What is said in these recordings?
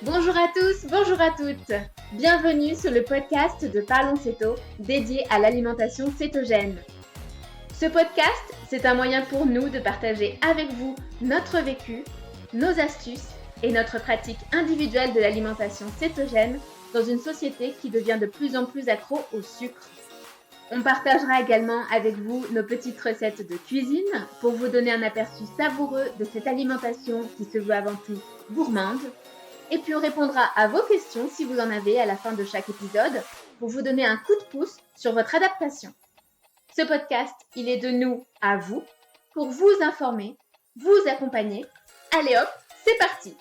Bonjour à tous, bonjour à toutes. Bienvenue sur le podcast de Parlons Céto, dédié à l'alimentation cétogène. Ce podcast, c'est un moyen pour nous de partager avec vous notre vécu, nos astuces et notre pratique individuelle de l'alimentation cétogène dans une société qui devient de plus en plus accro au sucre. On partagera également avec vous nos petites recettes de cuisine pour vous donner un aperçu savoureux de cette alimentation qui se veut avant tout gourmande. Et puis on répondra à vos questions si vous en avez à la fin de chaque épisode pour vous donner un coup de pouce sur votre adaptation. Ce podcast, il est de nous à vous pour vous informer, vous accompagner. Allez hop, c'est parti!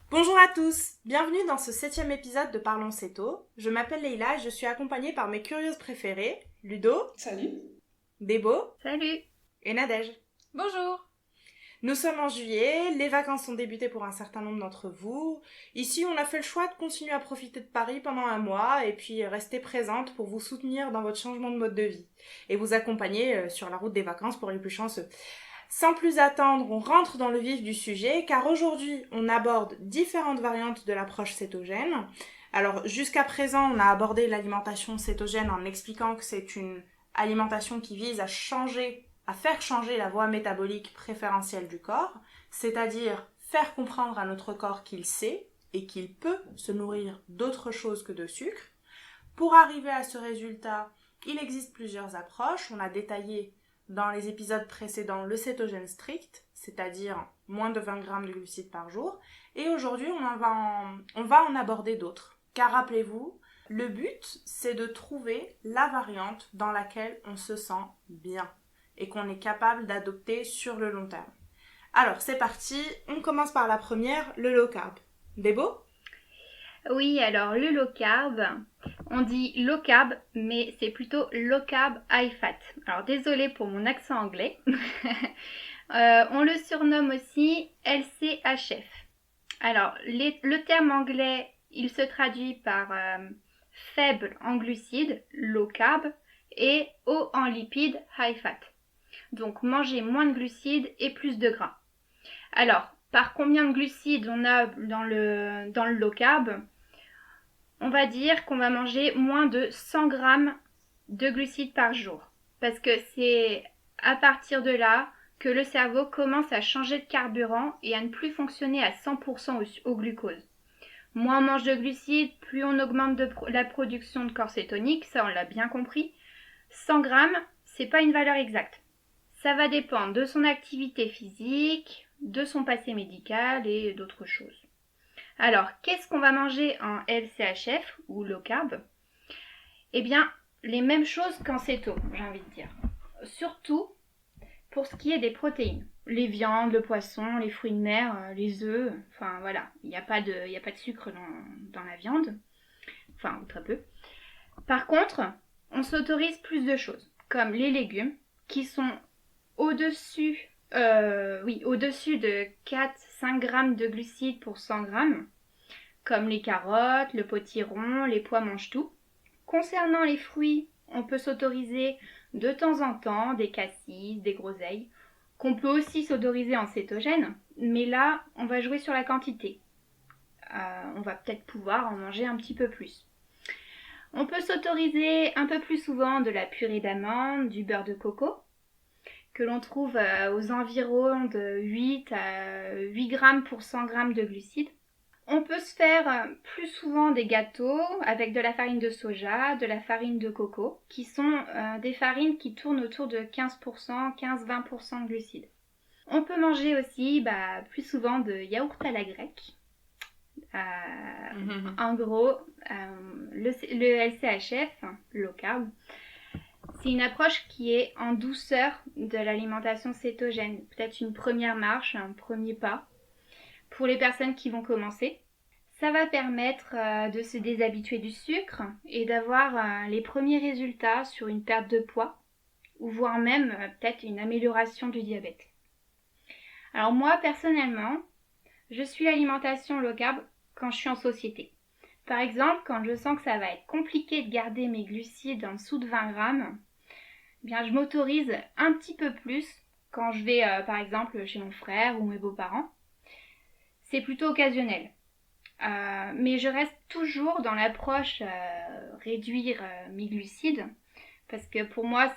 Bonjour à tous, bienvenue dans ce 7e épisode de Parlons Céto. Je m'appelle Leïla et je suis accompagnée par mes curieuses préférées, Ludo. Salut. Débo. Salut. Et Nadège. Bonjour. Nous sommes en juillet, les vacances sont débutées pour un certain nombre d'entre vous. Ici, on a fait le choix de continuer à profiter de Paris pendant un mois et puis rester présente pour vous soutenir dans votre changement de mode de vie et vous accompagner sur la route des vacances pour les plus chanceux. Sans plus attendre, on rentre dans le vif du sujet car aujourd'hui, on aborde différentes variantes de l'approche cétogène. Alors, jusqu'à présent, on a abordé l'alimentation cétogène en expliquant que c'est une alimentation qui vise à faire changer la voie métabolique préférentielle du corps, c'est-à-dire faire comprendre à notre corps qu'il sait et qu'il peut se nourrir d'autre chose que de sucre. Pour arriver à ce résultat, il existe plusieurs approches. On a détaillé dans les épisodes précédents le cétogène strict, c'est-à-dire moins de 20 grammes de glucides par jour. Et aujourd'hui, on va en aborder d'autres. Car rappelez-vous, le but, c'est de trouver la variante dans laquelle on se sent bien et qu'on est capable d'adopter sur le long terme. Alors, c'est parti, on commence par la première, le low carb. Débo ? Oui, alors le low carb, on dit low carb, mais c'est plutôt low carb high fat. Alors désolé pour mon accent anglais. On le surnomme aussi LCHF. Alors le terme anglais, il se traduit par faible en glucides, low carb, et haut en lipides, high fat. Donc manger moins de glucides et plus de gras. Alors, par combien de glucides on a dans le low carb? On va dire qu'on va manger moins de 100 grammes de glucides par jour. Parce que c'est à partir de là que le cerveau commence à changer de carburant et à ne plus fonctionner à 100% au glucose. Moins on mange de glucides, plus on augmente la production de corps cétonique, ça on l'a bien compris. 100 grammes, c'est pas une valeur exacte. Ça va dépendre de son activité physique, de son passé médical et d'autres choses. Alors, qu'est-ce qu'on va manger en LCHF ou low carb? Eh bien, les mêmes choses qu'en céto, j'ai envie de dire. Surtout pour ce qui est des protéines. Les viandes, le poisson, les fruits de mer, les œufs, enfin voilà, il n'y a pas de sucre dans la viande, enfin ou très peu. Par contre, on s'autorise plus de choses, comme les légumes, qui sont au-dessus de 4-5 grammes de glucides pour 100 grammes, comme les carottes, le potiron, les pois mange-tout. Concernant les fruits, on peut s'autoriser de temps en temps des cassis, des groseilles, qu'on peut aussi s'autoriser en cétogène, mais là, on va jouer sur la quantité. On va peut-être pouvoir en manger un petit peu plus. On peut s'autoriser un peu plus souvent de la purée d'amande, du beurre de coco, que l'on trouve aux environs de 8 à 8 grammes pour 100 grammes de glucides. On peut se faire plus souvent des gâteaux avec de la farine de soja, de la farine de coco, qui sont des farines qui tournent autour de 15%, 15-20% de glucides. On peut manger aussi plus souvent de yaourt à la grecque. En gros, le LCHF, low carb, c'est une approche qui est en douceur de l'alimentation cétogène. Peut-être une première marche, un premier pas pour les personnes qui vont commencer. Ça va permettre de se déshabituer du sucre et d'avoir les premiers résultats sur une perte de poids ou voire même peut-être une amélioration du diabète. Alors moi, personnellement, je suis l'alimentation low carb quand je suis en société. Par exemple, quand je sens que ça va être compliqué de garder mes glucides en dessous de 20 grammes, eh bien, je m'autorise un petit peu plus quand je vais par exemple chez mon frère ou mes beaux-parents. C'est plutôt occasionnel. Mais je reste toujours dans l'approche réduire mes glucides. Parce que pour moi,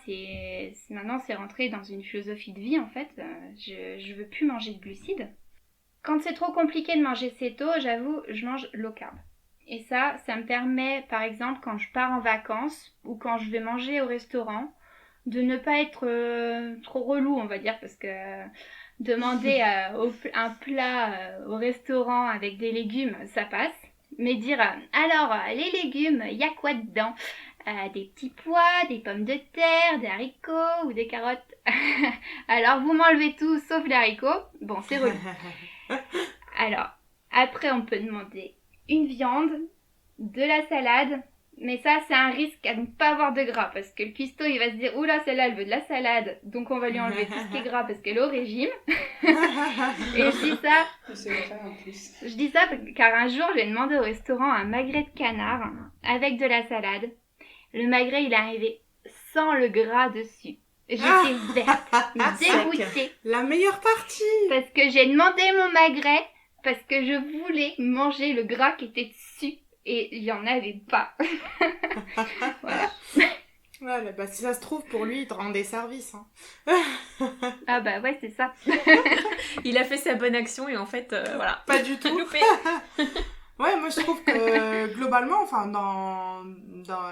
maintenant, c'est rentré dans une philosophie de vie, en fait. Je veux plus manger de glucides. Quand c'est trop compliqué de manger céto, j'avoue, je mange low carb. Et ça me permet, par exemple, quand je pars en vacances ou quand je vais manger au restaurant, de ne pas être trop relou, on va dire, parce que demander un plat au restaurant avec des légumes, ça passe. Mais dire, alors, les légumes, il y a quoi dedans? Des petits pois, des pommes de terre, des haricots ou des carottes. Alors, vous m'enlevez tout sauf les haricots. Bon, c'est relou. Alors, après, on peut demander une viande, de la salade. Mais ça, c'est un risque à ne pas avoir de gras. Parce que le cuistot, il va se dire, oula, celle-là, elle veut de la salade. Donc, on va lui enlever tout ce qui est gras parce qu'elle est au régime. Et je dis ça... Je dis ça car un jour, j'ai demandé au restaurant un magret de canard avec de la salade. Le magret, il est arrivé sans le gras dessus. J'étais verte, dégoûtée. La meilleure partie. Parce que j'ai demandé mon magret, parce que je voulais manger le gras qui était dessus. Et il n'y en avait pas. Voilà. Voilà, bah, si ça se trouve, pour lui, il te rendait service. Hein. Ah bah ouais, c'est ça. Il a fait sa bonne action et en fait, voilà. Pas du tout. Loupé. Ouais, moi je trouve que globalement, enfin dans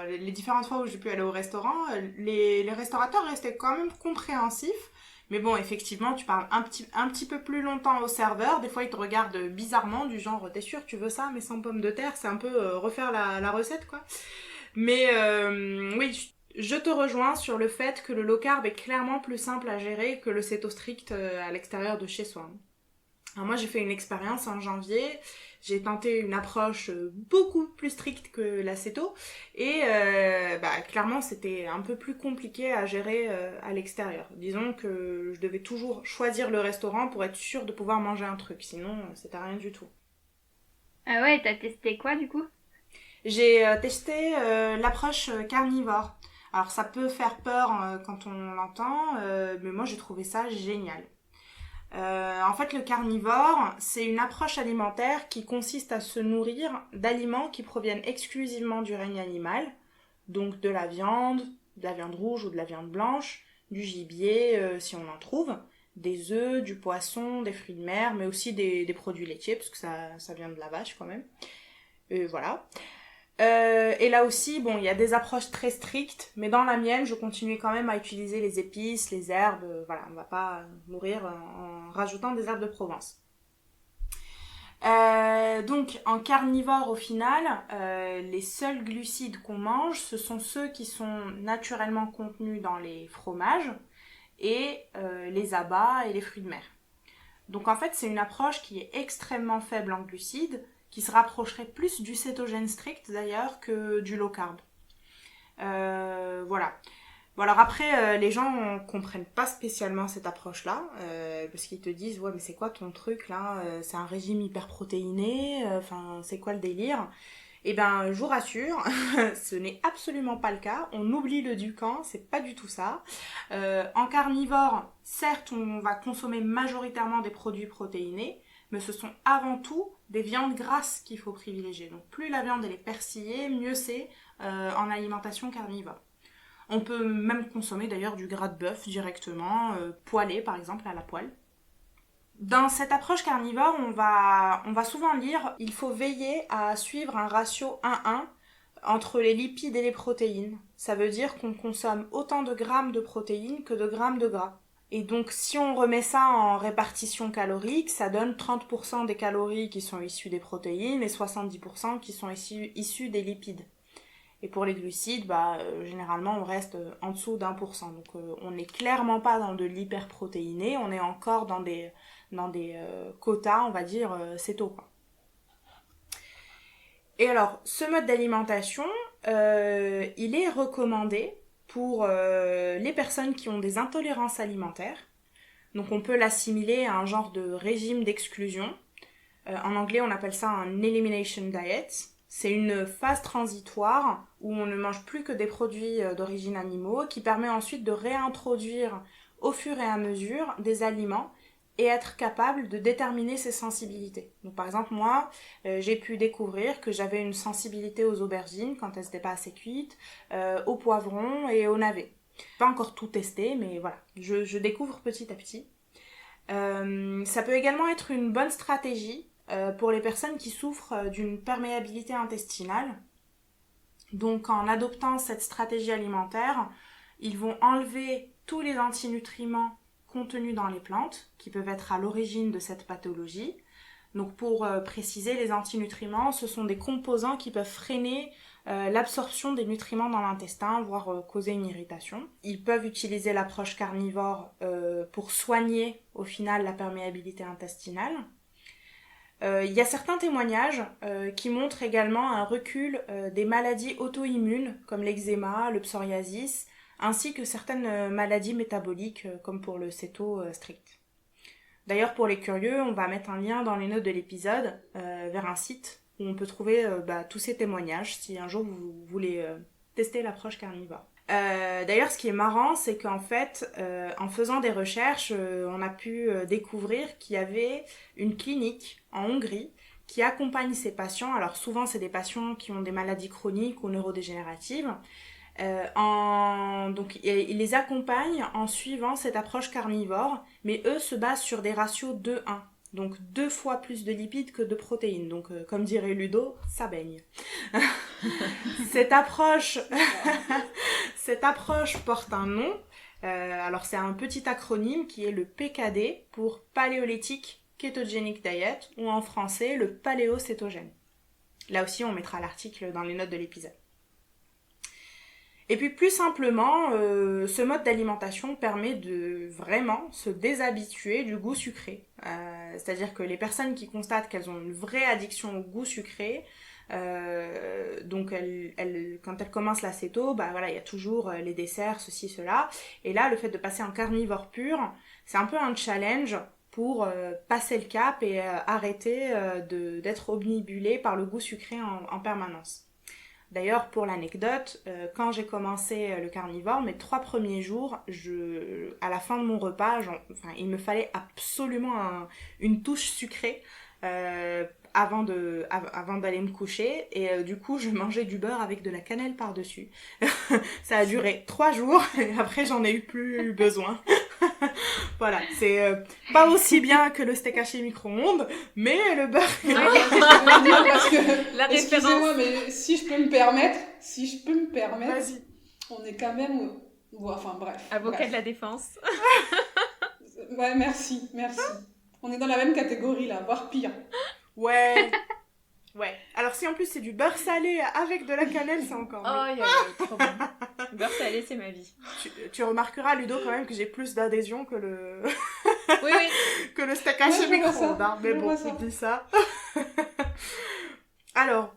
les différentes fois où j'ai pu aller au restaurant, les restaurateurs restaient quand même compréhensifs. Mais bon, effectivement, tu parles un petit peu plus longtemps au serveur. Des fois, ils te regardent bizarrement, du genre, t'es sûr, tu veux ça, mais sans pommes de terre. C'est un peu refaire la recette, quoi. Mais oui, je te rejoins sur le fait que le low carb est clairement plus simple à gérer que le céto strict à l'extérieur de chez soi. Alors moi, j'ai fait une expérience en janvier. J'ai tenté une approche beaucoup plus stricte que la céto et clairement c'était un peu plus compliqué à gérer à l'extérieur. Disons que je devais toujours choisir le restaurant pour être sûre de pouvoir manger un truc, sinon c'était rien du tout. Ah ouais, t'as testé quoi du coup? J'ai testé l'approche carnivore. Alors ça peut faire peur quand on l'entend, mais moi j'ai trouvé ça génial. En fait, le carnivore, c'est une approche alimentaire qui consiste à se nourrir d'aliments qui proviennent exclusivement du règne animal, donc de la viande rouge ou de la viande blanche, du gibier si on en trouve, des œufs, du poisson, des fruits de mer, mais aussi des produits laitiers, parce que ça vient de la vache quand même. Voilà. Et là aussi, bon, il y a des approches très strictes, mais dans la mienne, je continuais quand même à utiliser les épices, les herbes, voilà, on va pas mourir en rajoutant des herbes de Provence. Donc, en carnivore, au final, les seuls glucides qu'on mange, ce sont ceux qui sont naturellement contenus dans les fromages et les abats et les fruits de mer. Donc, en fait, c'est une approche qui est extrêmement faible en glucides, qui se rapprocherait plus du cétogène strict d'ailleurs que du low carb. Voilà. Bon alors après, les gens comprennent pas spécialement cette approche-là, parce qu'ils te disent « Ouais, mais c'est quoi ton truc là? C'est un régime hyperprotéiné, enfin c'est quoi le délire ?» Eh ben, je vous rassure, ce n'est absolument pas le cas. On oublie le Ducan, c'est pas du tout ça. En carnivore, certes, on va consommer majoritairement des produits protéinés, mais ce sont avant tout des viandes grasses qu'il faut privilégier. Donc plus la viande elle est persillée, mieux c'est en alimentation carnivore. On peut même consommer d'ailleurs du gras de bœuf directement, poêlé par exemple à la poêle. Dans cette approche carnivore, on va souvent lire « Il faut veiller à suivre un ratio 1-1 entre les lipides et les protéines ». Ça veut dire qu'on consomme autant de grammes de protéines que de grammes de gras. Et donc, si on remet ça en répartition calorique, ça donne 30% des calories qui sont issues des protéines et 70% qui sont issues des lipides. Et pour les glucides, généralement, on reste en dessous d'1%. Donc, on n'est clairement pas dans de l'hyperprotéiné, on est encore dans des quotas, on va dire, céto, quoi. Et alors, ce mode d'alimentation, il est recommandé pour les personnes qui ont des intolérances alimentaires. Donc on peut l'assimiler à un genre de régime d'exclusion. En anglais, on appelle ça un elimination diet. C'est une phase transitoire où on ne mange plus que des produits d'origine animaux qui permet ensuite de réintroduire au fur et à mesure des aliments et être capable de déterminer ses sensibilités. Donc par exemple moi, j'ai pu découvrir que j'avais une sensibilité aux aubergines quand elles n'étaient pas assez cuites, aux poivrons et aux navets. Pas encore tout testé, mais voilà, je découvre petit à petit. Ça peut également être une bonne stratégie pour les personnes qui souffrent d'une perméabilité intestinale. Donc en adoptant cette stratégie alimentaire, ils vont enlever tous les antinutriments contenus dans les plantes qui peuvent être à l'origine de cette pathologie. Donc pour préciser, les antinutriments, ce sont des composants qui peuvent freiner l'absorption des nutriments dans l'intestin, voire causer une irritation. Ils peuvent utiliser l'approche carnivore pour soigner au final la perméabilité intestinale. Il y a certains témoignages qui montrent également un recul des maladies auto-immunes comme l'eczéma, le psoriasis, ainsi que certaines maladies métaboliques comme pour le céto strict. D'ailleurs, pour les curieux, on va mettre un lien dans les notes de l'épisode vers un site où on peut trouver tous ces témoignages si un jour vous voulez tester l'approche carnivore. D'ailleurs, ce qui est marrant, c'est qu'en fait, en faisant des recherches, on a pu découvrir qu'il y avait une clinique en Hongrie qui accompagne ces patients. Alors souvent, c'est des patients qui ont des maladies chroniques ou neurodégénératives. Donc, ils les accompagnent en suivant cette approche carnivore, mais eux se basent sur des ratios 2-1. Donc 2 fois plus de lipides que de protéines. Donc comme dirait Ludo, ça baigne. Cette approche porte un nom. Alors c'est un petit acronyme qui est le PKD pour Paléolithic Ketogenic Diet, ou en français le paléocétogène. Là aussi on mettra l'article dans les notes de l'épisode. Et puis plus simplement, ce mode d'alimentation permet de vraiment se déshabituer du goût sucré. C'est-à-dire que les personnes qui constatent qu'elles ont une vraie addiction au goût sucré, donc quand elles commencent la céto, il y a toujours les desserts, ceci, cela. Et là, le fait de passer en carnivore pur, c'est un peu un challenge pour passer le cap et arrêter d'être obnubilé par le goût sucré en permanence. D'ailleurs, pour l'anecdote, quand j'ai commencé le carnivore, mes 3 premiers jours, à la fin de mon repas, il me fallait absolument une touche sucrée avant d'aller me coucher. Et du coup, je mangeais du beurre avec de la cannelle par-dessus. Ça a duré 3 jours et après, j'en ai eu plus besoin. Voilà, c'est pas aussi bien que le steak haché micro-ondes, mais le beurre... Parce que, La excusez-moi, référence. mais si je peux me permettre, Vas-y. on est quand même... Enfin bref. Avocat de la défense. Ouais, merci. On est dans la même catégorie là, voire pire. Ouais. Alors si en plus c'est du beurre salé avec de la cannelle, c'est encore mieux. Trop bon. Beurre salé, c'est ma vie. Tu remarqueras, Ludo, quand même, que j'ai plus d'adhésion que le... Oui. que le steak haché Ouais, je vois micro-ondes, hein. Mais Je bon, vois ça. on dit ça. Alors,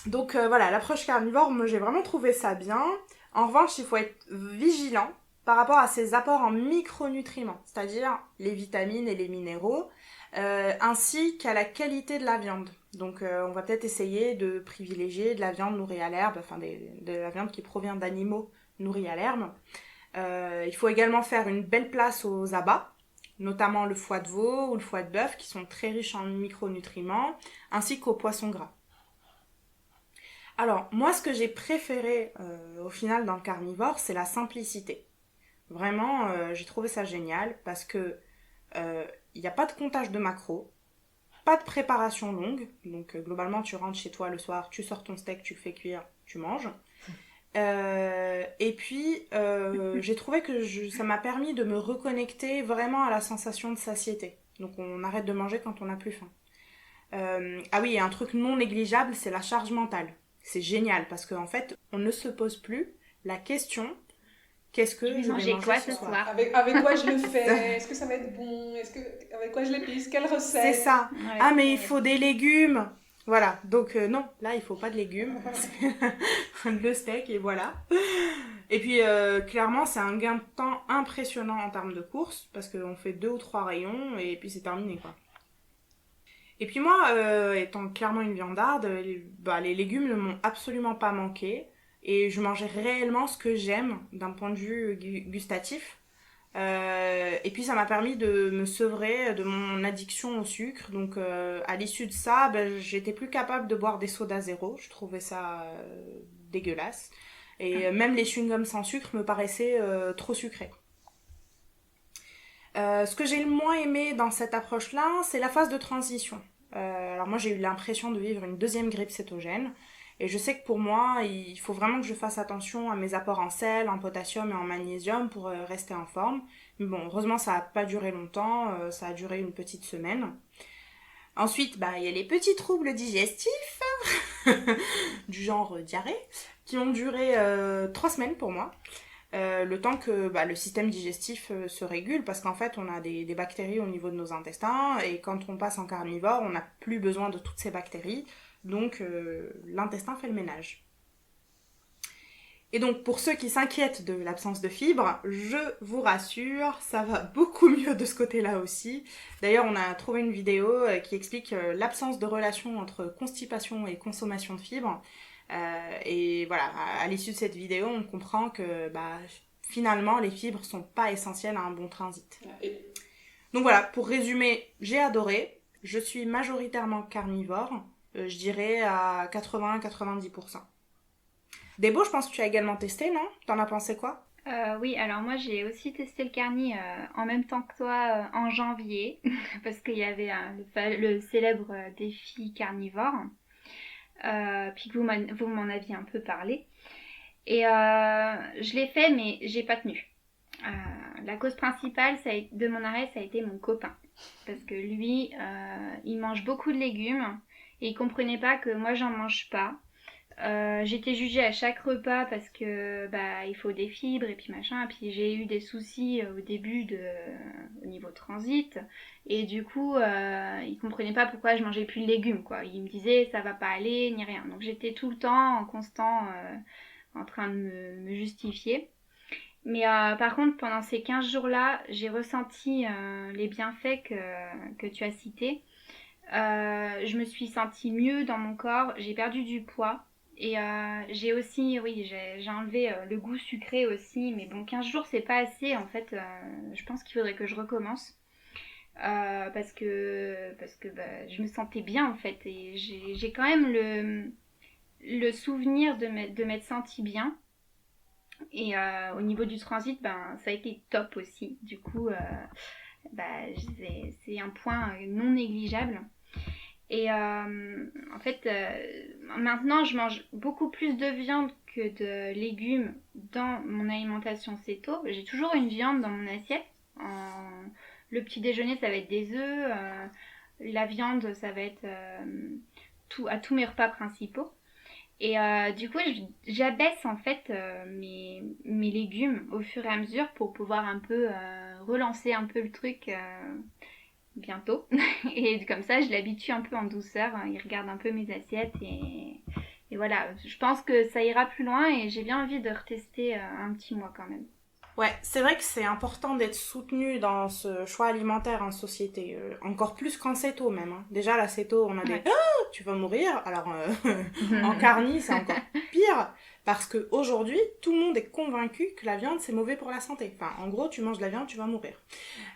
donc voilà, l'approche carnivore, moi j'ai vraiment trouvé ça bien. En revanche, il faut être vigilant par rapport à ses apports en micronutriments, c'est-à-dire les vitamines et les minéraux, ainsi qu'à la qualité de la viande. Donc on va peut-être essayer de privilégier de la viande nourrie à l'herbe, de la viande qui provient d'animaux nourris à l'herbe. Il faut également faire une belle place aux abats, notamment le foie de veau ou le foie de bœuf, qui sont très riches en micronutriments, ainsi qu'aux poissons gras. Alors, moi, ce que j'ai préféré au final dans le carnivore, c'est la simplicité. Vraiment, j'ai trouvé ça génial parce que il n'y a pas de comptage de macros, pas de préparation longue. Donc, globalement, tu rentres chez toi le soir, tu sors ton steak, tu le fais cuire, tu manges. Et puis, j'ai trouvé que ça m'a permis de me reconnecter vraiment à la sensation de satiété. Donc, on arrête de manger quand on n'a plus faim. Ah oui, et un truc non négligeable, c'est la charge mentale. C'est génial parce qu'en fait, on ne se pose plus la question qu'est-ce que je vais manger quoi ce ce soir. soir? Avec quoi je le fais? Est-ce que ça va être bon? Avec quoi je l'épice? Quelle recette? C'est ça. Ouais. Ah, mais il faut des légumes. Voilà. Donc, non, là, il faut pas de légumes. Le steak, et voilà. Et puis, clairement, c'est un gain de temps impressionnant en termes de course parce qu'on fait 2 ou 3 rayons et puis c'est terminé, quoi. Et puis moi, étant clairement une viandarde, les légumes ne m'ont absolument pas manqué. Et je mangeais réellement ce que j'aime d'un point de vue gustatif. Et puis ça m'a permis de me sevrer de mon addiction au sucre. Donc à l'issue de ça, j'étais plus capable de boire des sodas zéro. Je trouvais ça dégueulasse. Et même les chewing-gums sans sucre me paraissaient trop sucrés. Ce que j'ai le moins aimé dans cette approche-là, c'est la phase de transition. Alors moi j'ai eu l'impression de vivre une deuxième grippe cétogène. Et je sais que pour moi, il faut vraiment que je fasse attention à mes apports en sel, en potassium et en magnésium pour rester en forme. Mais bon, heureusement, ça n'a pas duré longtemps, ça a duré une petite semaine. Ensuite, il y a les petits troubles digestifs, du genre diarrhée, qui ont duré 3 semaines pour moi. Le temps que le système digestif se régule, parce qu'en fait, on a des bactéries au niveau de nos intestins, et quand on passe en carnivore, on n'a plus besoin de toutes ces bactéries. Donc l'intestin fait le ménage. Et donc pour ceux qui s'inquiètent de l'absence de fibres, je vous rassure, ça va beaucoup mieux de ce côté-là aussi. D'ailleurs on a trouvé une vidéo qui explique l'absence de relation entre constipation et consommation de fibres. Et voilà, à l'issue de cette vidéo, on comprend que finalement les fibres sont pas essentielles à un bon transit. Donc voilà, pour résumer, j'ai adoré. Je suis majoritairement carnivore. Je dirais à 80-90%. Débo, je pense que tu as également testé, non? T'en as pensé quoi? Oui, alors moi j'ai aussi testé le carni en même temps que toi en janvier, parce qu'il y avait le célèbre défi carnivore, puis que vous m'en aviez un peu parlé. Et je l'ai fait, mais j'ai pas tenu. La cause principale de mon arrêt, ça a été mon copain. Parce que lui, il mange beaucoup de légumes. Et il comprenait pas que moi j'en mange pas. J'étais jugée à chaque repas parce que il faut des fibres et puis machin. Et puis j'ai eu des soucis au début au niveau transit. Et du coup, il comprenait pas pourquoi je mangeais plus de légumes, quoi. Il me disait ça va pas aller, ni rien. Donc j'étais tout le temps en constant en train de me justifier. Mais par contre, pendant ces 15 jours-là, j'ai ressenti les bienfaits que tu as cités. Je me suis sentie mieux dans mon corps, j'ai perdu du poids et j'ai aussi, j'ai enlevé le goût sucré aussi, mais bon, 15 jours c'est pas assez en fait, je pense qu'il faudrait que je recommence parce que je me sentais bien en fait et j'ai quand même le souvenir de m'être sentie bien et au niveau du transit, ça a été top aussi, du coup c'est un point non négligeable. Et en fait, maintenant, je mange beaucoup plus de viande que de légumes dans mon alimentation céto. J'ai toujours une viande dans mon assiette. Le petit déjeuner, ça va être des œufs. La viande, ça va être à tous mes repas principaux. Et du coup, j'abaisse en fait mes légumes au fur et à mesure pour pouvoir un peu relancer un peu le truc bientôt. Et comme ça, je l'habitue un peu en douceur. Il regarde un peu mes assiettes et voilà. Je pense que ça ira plus loin et j'ai bien envie de retester un petit mois quand même. Ouais, c'est vrai que c'est important d'être soutenu dans ce choix alimentaire en société, encore plus qu'en céto même. Hein. Déjà, la céto, on a des « Ah, tu vas mourir !» Alors, en carni, c'est encore pire, parce qu'aujourd'hui, tout le monde est convaincu que la viande, c'est mauvais pour la santé. Enfin, en gros, tu manges de la viande, tu vas mourir.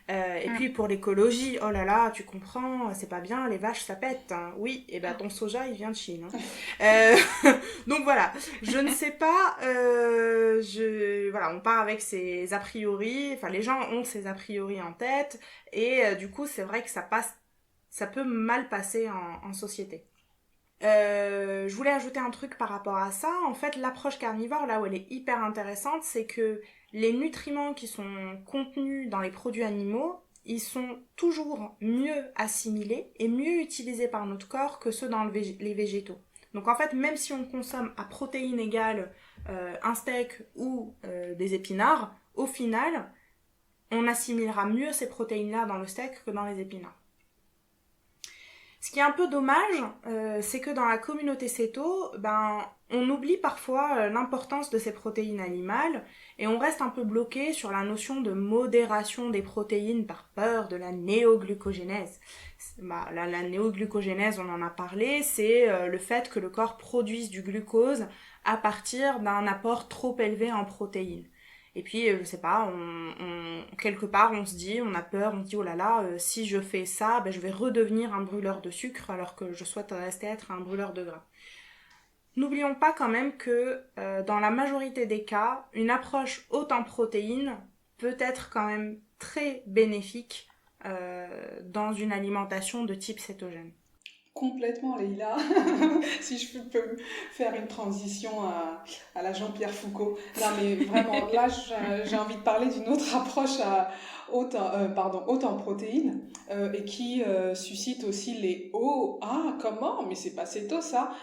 Et puis, pour l'écologie, oh là là, tu comprends, c'est pas bien, les vaches, ça pète. Hein. Oui, et ton soja, il vient de Chine. Hein. Donc voilà, je ne sais pas, voilà, on part avec ces a priori, enfin les gens ont ces a priori en tête, et du coup c'est vrai que ça peut mal passer en société. Je voulais ajouter un truc par rapport à ça. En fait, l'approche carnivore, là où elle est hyper intéressante, c'est que les nutriments qui sont contenus dans les produits animaux, ils sont toujours mieux assimilés et mieux utilisés par notre corps que ceux dans les végétaux. Donc en fait, même si on consomme à protéines égales un steak ou des épinards, au final, on assimilera mieux ces protéines-là dans le steak que dans les épinards. Ce qui est un peu dommage, c'est que dans la communauté céto, on oublie parfois l'importance de ces protéines animales et on reste un peu bloqué sur la notion de modération des protéines par peur de la néoglucogénèse. La néoglucogénèse, on en a parlé, c'est le fait que le corps produise du glucose à partir d'un apport trop élevé en protéines. Et puis, je sais pas, quelque part, on se dit, on a peur, on se dit, oh là là, si je fais ça, ben, je vais redevenir un brûleur de sucre alors que je souhaite rester être un brûleur de gras. N'oublions pas quand même que dans la majorité des cas, une approche haute en protéines peut être quand même très bénéfique dans une alimentation de type cétogène. Complètement, Leïla. Si je peux faire une transition à la Jean-Pierre Foucault. Non, mais vraiment, là, j'ai envie de parler d'une autre approche haute en protéines et qui suscite aussi les « Oh, ah, comment? Mais c'est pas céto, ça !»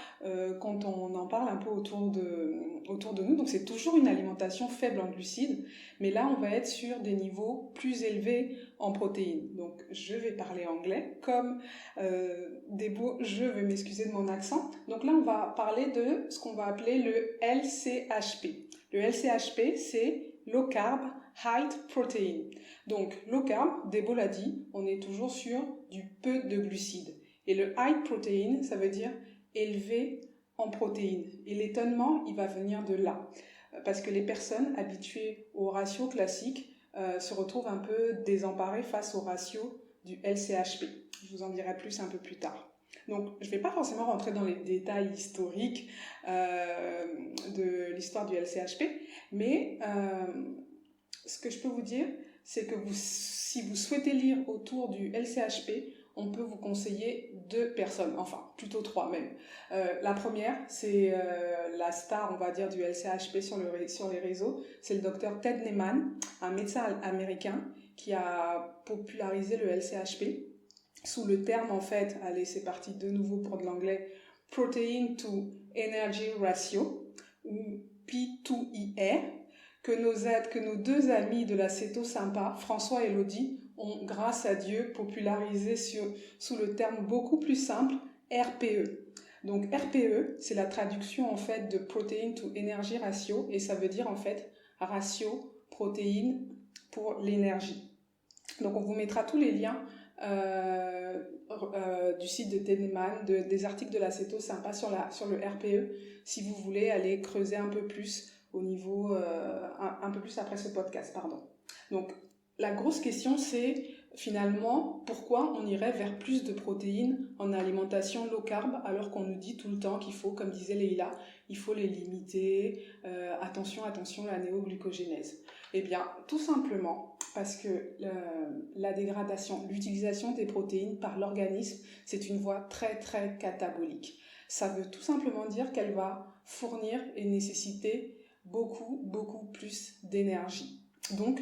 quand on en parle un peu autour de nous. Donc, c'est toujours une alimentation faible en glucides, mais là, on va être sur des niveaux plus élevés en protéines. Donc, je vais parler anglais comme je vais m'excuser de mon accent. Donc là, on va parler de ce qu'on va appeler le LCHP. Le LCHP, c'est Low Carb High Protein. Donc, low carb, Debo l'a dit, on est toujours sur du peu de glucides. Et le high protein, ça veut dire élevé en protéines. Et l'étonnement, il va venir de là. Parce que les personnes habituées au ratio classique se retrouvent un peu désemparées face au ratio du LCHP. Je vous en dirai plus un peu plus tard. Donc, je ne vais pas forcément rentrer dans les détails historiques de l'histoire du LCHP, mais ce que je peux vous dire, c'est que si vous souhaitez lire autour du LCHP, on peut vous conseiller 2 personnes, enfin plutôt 3 même. La première, c'est la star, on va dire, du LCHP sur les réseaux, c'est le docteur Ted Naiman, un médecin américain qui a popularisé le LCHP sous le terme, en fait, allez, c'est parti de nouveau pour de l'anglais, Protein to Energy Ratio, ou P2ER, que nos 2 amis de la Céto Sympa, François et Elodie, ont, grâce à Dieu, popularisé sous le terme beaucoup plus simple, RPE. Donc RPE, c'est la traduction en fait de Protein to Energy Ratio, et ça veut dire en fait ratio protéines pour l'énergie. Donc on vous mettra tous les liens du site de Ted Naiman, des articles de la Céto Sympa sur le RPE, si vous voulez aller creuser un peu plus au niveau, un peu plus après ce podcast, pardon. Donc, la grosse question, c'est finalement pourquoi on irait vers plus de protéines en alimentation low carb alors qu'on nous dit tout le temps qu'il faut, comme disait Leïla, il faut les limiter, attention à la néoglucogénèse. Eh bien, tout simplement parce que la dégradation, l'utilisation des protéines par l'organisme, c'est une voie très très catabolique. Ça veut tout simplement dire qu'elle va fournir et nécessiter beaucoup plus d'énergie. Donc,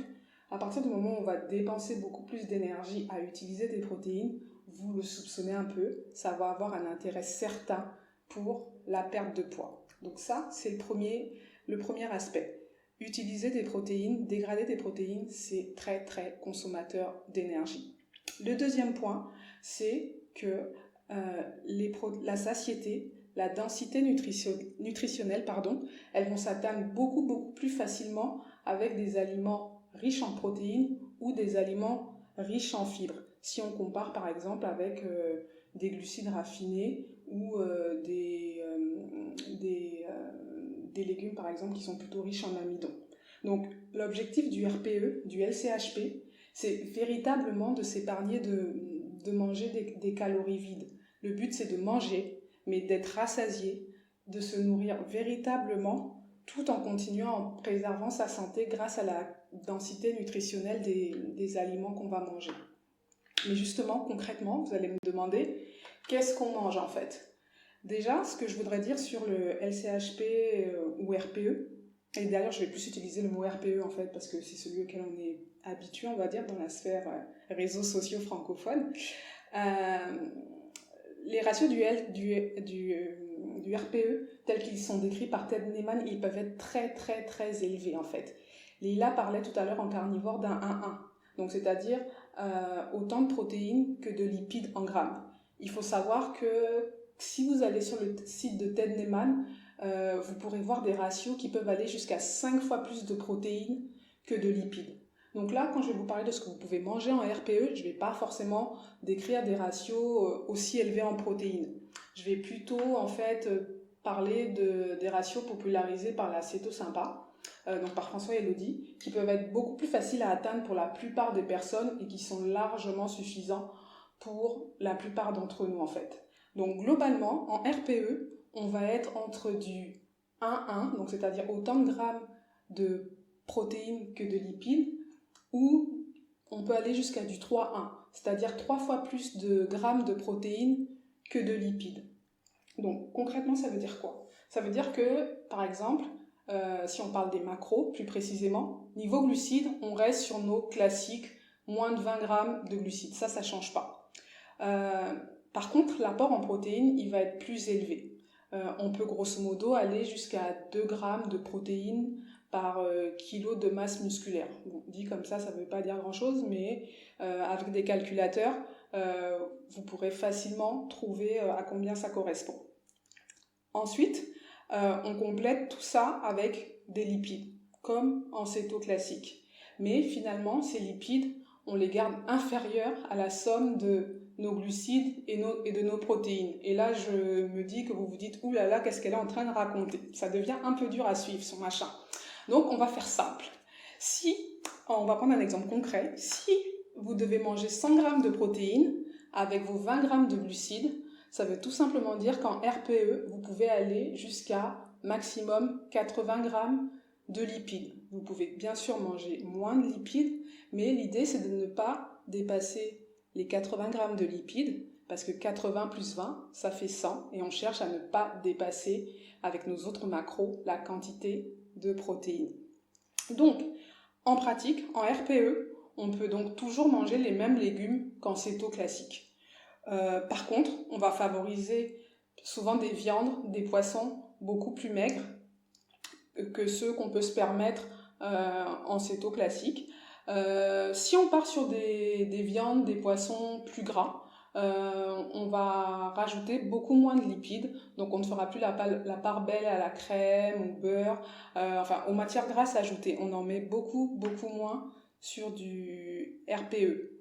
à partir du moment où on va dépenser beaucoup plus d'énergie à utiliser des protéines, vous le soupçonnez un peu, ça va avoir un intérêt certain pour la perte de poids. Donc ça, c'est le premier aspect. Utiliser des protéines, dégrader des protéines, c'est très très consommateur d'énergie. Le deuxième point, c'est que la satiété, la densité nutritionnelle, elles vont s'atteindre beaucoup plus facilement avec des aliments riches en protéines ou des aliments riches en fibres. Si on compare par exemple avec des glucides raffinés ou des légumes par exemple qui sont plutôt riches en amidon. Donc l'objectif du RPE, du LCHP, c'est véritablement de s'épargner de manger des calories vides. Le but c'est de manger, mais d'être rassasié, de se nourrir véritablement tout en continuant en préservant sa santé grâce à la densité nutritionnelle des aliments qu'on va manger. Mais justement, concrètement, vous allez me demander, qu'est-ce qu'on mange en fait ? Déjà, ce que je voudrais dire sur le LCHP ou RPE, et d'ailleurs je vais plus utiliser le mot RPE en fait, parce que c'est celui auquel on est habitué, on va dire, dans la sphère réseaux sociaux francophones. Les ratios du RPE, tels qu'ils sont décrits par Ted Naiman, ils peuvent être très élevés en fait. Leïla parlait tout à l'heure en carnivore d'un 1-1, donc c'est-à-dire autant de protéines que de lipides en grammes. Il faut savoir que si vous allez sur le site de Ted Naiman, vous pourrez voir des ratios qui peuvent aller jusqu'à 5 fois plus de protéines que de lipides. Donc là, quand je vais vous parler de ce que vous pouvez manger en RPE, je ne vais pas forcément décrire des ratios aussi élevés en protéines. Je vais plutôt en fait parler des ratios popularisés par la Céto Sympa. donc par François et Elodie, qui peuvent être beaucoup plus faciles à atteindre pour la plupart des personnes et qui sont largement suffisants pour la plupart d'entre nous en fait. Donc globalement, en RPE, on va être entre du 1,1, donc c'est-à-dire autant de grammes de protéines que de lipides, ou on peut aller jusqu'à du 3,1, c'est-à-dire 3 fois plus de grammes de protéines que de lipides. Donc concrètement, ça veut dire quoi? Ça veut dire que, par exemple, si on parle des macros, plus précisément, niveau glucides, on reste sur nos classiques, moins de 20 grammes de glucides. Ça ne change pas. Par contre, l'apport en protéines, il va être plus élevé. On peut grosso modo aller jusqu'à 2 grammes de protéines par kilo de masse musculaire. Bon, dit comme ça ne veut pas dire grand-chose, mais avec des calculateurs, vous pourrez facilement trouver à combien ça correspond. Ensuite, on complète tout ça avec des lipides, comme en céto classique. Mais finalement, ces lipides, on les garde inférieurs à la somme de nos glucides et de nos protéines. Et là, je me dis que vous vous dites « Ouh là là, qu'est-ce qu'elle est en train de raconter ?» Ça devient un peu dur à suivre, son machin. Donc, on va faire simple. On va prendre un exemple concret. Si vous devez manger 100 grammes de protéines avec vos 20 grammes de glucides, ça veut tout simplement dire qu'en RPE, vous pouvez aller jusqu'à maximum 80 grammes de lipides. Vous pouvez bien sûr manger moins de lipides, mais l'idée c'est de ne pas dépasser les 80 grammes de lipides, parce que 80 plus 20, ça fait 100, et on cherche à ne pas dépasser, avec nos autres macros, la quantité de protéines. Donc, en pratique, en RPE, on peut donc toujours manger les mêmes légumes qu'en céto classique. Par contre, on va favoriser souvent des viandes, des poissons beaucoup plus maigres que ceux qu'on peut se permettre en céto classique. Si on part sur des viandes, des poissons plus gras, on va rajouter beaucoup moins de lipides, donc on ne fera plus la part belle à la crème ou beurre, aux matières grasses ajoutées. On en met beaucoup moins sur du RPE.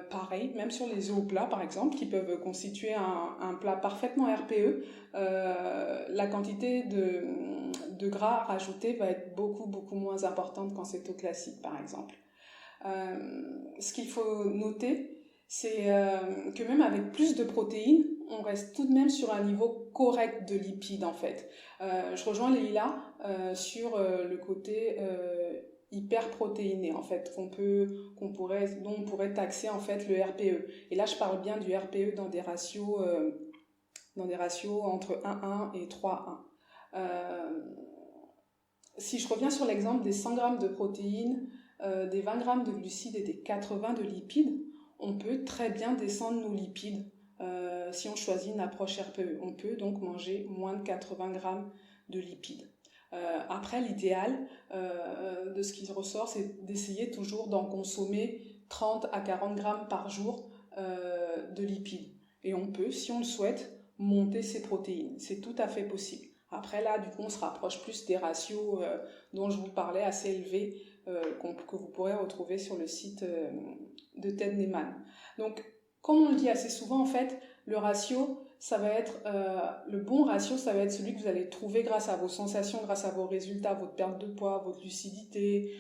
Pareil, même sur les œufs au plat par exemple, qui peuvent constituer un plat parfaitement RPE, la quantité de gras rajouté va être beaucoup moins importante qu'en céto classique par exemple. Ce qu'il faut noter, c'est que même avec plus de protéines, on reste tout de même sur un niveau correct de lipides en fait. Je rejoins Leïla sur le côté hyperprotéiné en fait, dont on pourrait taxer en fait le RPE. Et là je parle bien du RPE dans des ratios entre 1,1 et 3,1. Si je reviens sur l'exemple des 100 grammes de protéines, des 20 grammes de glucides et des 80 de lipides, on peut très bien descendre nos lipides si on choisit une approche RPE. On peut donc manger moins de 80 grammes de lipides. Après, l'idéal de ce qui ressort, c'est d'essayer toujours d'en consommer 30 à 40 grammes par jour de lipides. Et on peut, si on le souhaite, monter ses protéines. C'est tout à fait possible. Après, là, du coup, on se rapproche plus des ratios dont je vous parlais, assez élevés, que vous pourrez retrouver sur le site de Ted Naiman. Donc, comme on le dit assez souvent, en fait, le ratio, ça va être le bon ratio, ça va être celui que vous allez trouver grâce à vos sensations, grâce à vos résultats, votre perte de poids, votre lucidité,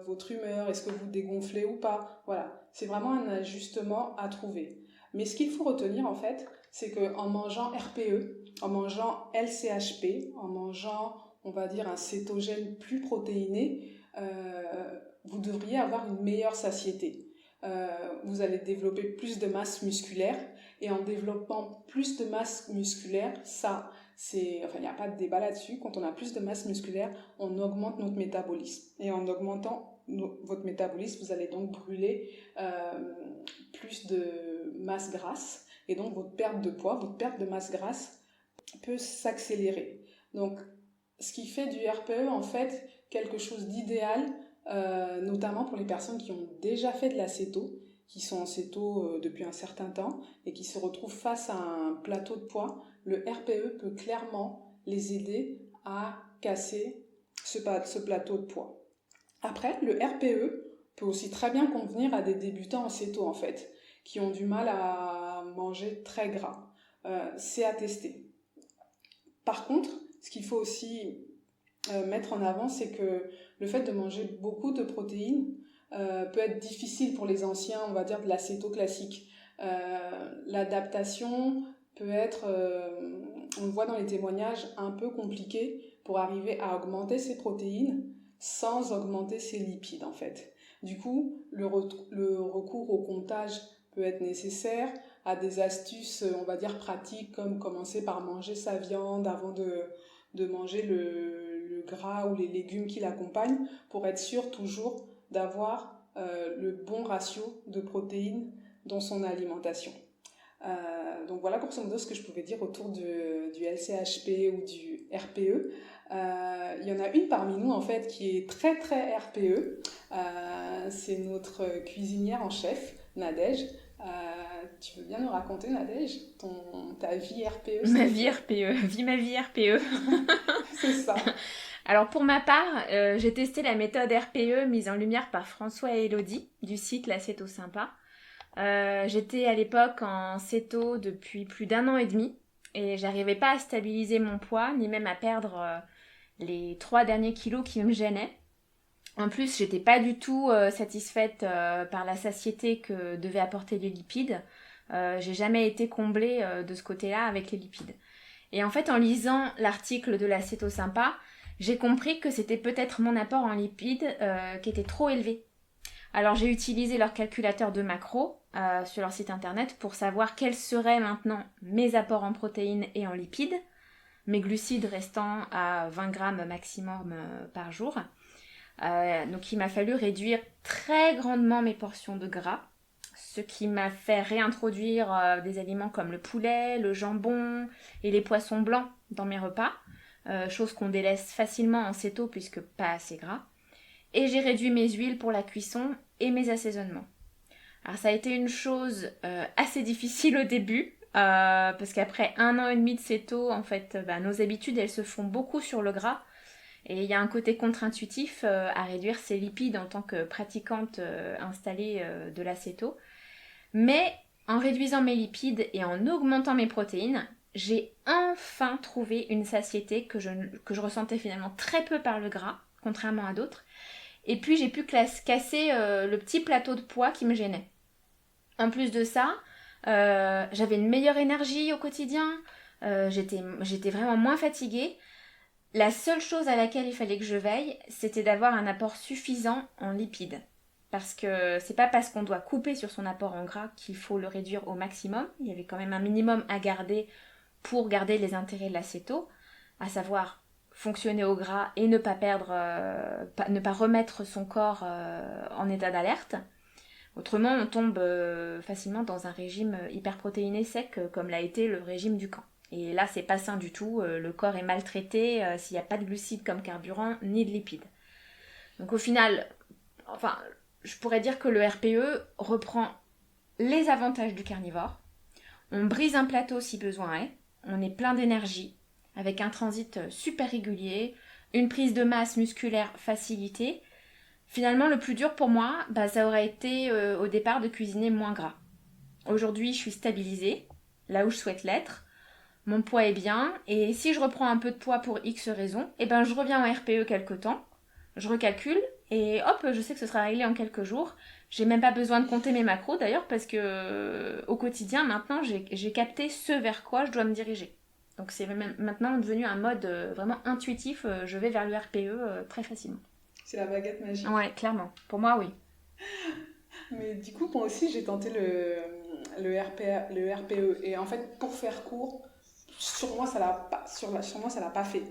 votre humeur, est-ce que vous dégonflez ou pas. Voilà, c'est vraiment un ajustement à trouver. Mais ce qu'il faut retenir en fait, c'est qu'en mangeant RPE, en mangeant LCHP, en mangeant, on va dire, un cétogène plus protéiné, vous devriez avoir une meilleure satiété. Vous allez développer plus de masse musculaire, et en développant plus de masse musculaire, il n'y a pas de débat là-dessus, quand on a plus de masse musculaire, on augmente notre métabolisme. Et en augmentant votre métabolisme, vous allez donc brûler plus de masse grasse, et donc votre perte de poids, votre perte de masse grasse peut s'accélérer. Donc, ce qui fait du RPE, en fait, quelque chose d'idéal, notamment pour les personnes qui ont déjà fait de la céto, qui sont en céto depuis un certain temps et qui se retrouvent face à un plateau de poids. Le RPE peut clairement les aider à casser ce plateau de poids. Après, le RPE peut aussi très bien convenir à des débutants en céto en fait, qui ont du mal à manger très gras. C'est à tester. Par contre, ce qu'il faut aussi mettre en avant, c'est que le fait de manger beaucoup de protéines peut être difficile pour les anciens, on va dire, de l'acéto classique. L'adaptation peut être, on le voit dans les témoignages, un peu compliquée pour arriver à augmenter ses protéines sans augmenter ses lipides en fait. Du coup, le recours au comptage peut être nécessaire, à des astuces, on va dire, pratiques, comme commencer par manger sa viande avant de manger le gras ou les légumes qui l'accompagnent, pour être sûr toujours d'avoir le bon ratio de protéines dans son alimentation. Donc voilà grosso modo ce que je pouvais dire autour du LCHP ou du RPE. Il y en a une parmi nous en fait qui est très très RPE. C'est notre cuisinière en chef, Nadège. Tu veux bien nous raconter, Nadège, ta vie RPE? Ma vie RPE, vis ma vie RPE. C'est ça. Alors pour ma part, j'ai testé la méthode RPE mise en lumière par François et Elodie du site La Céto Sympa. J'étais à l'époque en céto depuis plus d'1 an et demi et j'arrivais pas à stabiliser mon poids ni même à perdre les 3 derniers kilos qui me gênaient. En plus, j'étais pas du tout satisfaite par la satiété que devaient apporter les lipides. J'ai jamais été comblée de ce côté-là avec les lipides. Et en fait, en lisant l'article de La Céto Sympa, j'ai compris que c'était peut-être mon apport en lipides qui était trop élevé. Alors j'ai utilisé leur calculateur de macros sur leur site internet pour savoir quels seraient maintenant mes apports en protéines et en lipides, mes glucides restant à 20 grammes maximum par jour. Donc il m'a fallu réduire très grandement mes portions de gras, ce qui m'a fait réintroduire des aliments comme le poulet, le jambon et les poissons blancs dans mes repas, chose qu'on délaisse facilement en céto puisque pas assez gras. Et j'ai réduit mes huiles pour la cuisson et mes assaisonnements. Alors ça a été une chose assez difficile au début, parce qu'après 1 an et demi de céto, en fait, nos habitudes, elles se font beaucoup sur le gras. Et il y a un côté contre-intuitif à réduire ses lipides en tant que pratiquante installée de la céto. Mais en réduisant mes lipides et en augmentant mes protéines, j'ai enfin trouvé une satiété que je ressentais finalement très peu par le gras, contrairement à d'autres. Et puis j'ai pu casser le petit plateau de poids qui me gênait. En plus de ça, j'avais une meilleure énergie au quotidien, j'étais vraiment moins fatiguée. La seule chose à laquelle il fallait que je veille, c'était d'avoir un apport suffisant en lipides. Parce que c'est pas parce qu'on doit couper sur son apport en gras qu'il faut le réduire au maximum. Il y avait quand même un minimum à garder pour garder les intérêts de la céto, à savoir fonctionner au gras et ne pas ne pas remettre son corps en état d'alerte. Autrement, on tombe facilement dans un régime hyperprotéiné sec, comme l'a été le régime du camp. Et là, c'est pas sain du tout, le corps est maltraité s'il n'y a pas de glucides comme carburant, ni de lipides. Donc au final, je pourrais dire que le RPE reprend les avantages du carnivore. On brise un plateau si besoin est, on est plein d'énergie, avec un transit super régulier, une prise de masse musculaire facilitée. Finalement, le plus dur pour moi, ça aurait été au départ de cuisiner moins gras. Aujourd'hui, je suis stabilisée, là où je souhaite l'être. Mon poids est bien, et si je reprends un peu de poids pour X raisons, je reviens en RPE quelque temps, je recalcule, et hop, je sais que ce sera réglé en quelques jours. J'ai même pas besoin de compter mes macros d'ailleurs, parce que au quotidien, maintenant, j'ai capté ce vers quoi je dois me diriger. Donc c'est maintenant devenu un mode vraiment intuitif, je vais vers le RPE très facilement. C'est la baguette magique. Ouais, clairement. Pour moi, oui. Mais du coup, moi aussi, j'ai tenté le RPE. Et en fait, pour faire court, sur moi, ça l'a pas fait.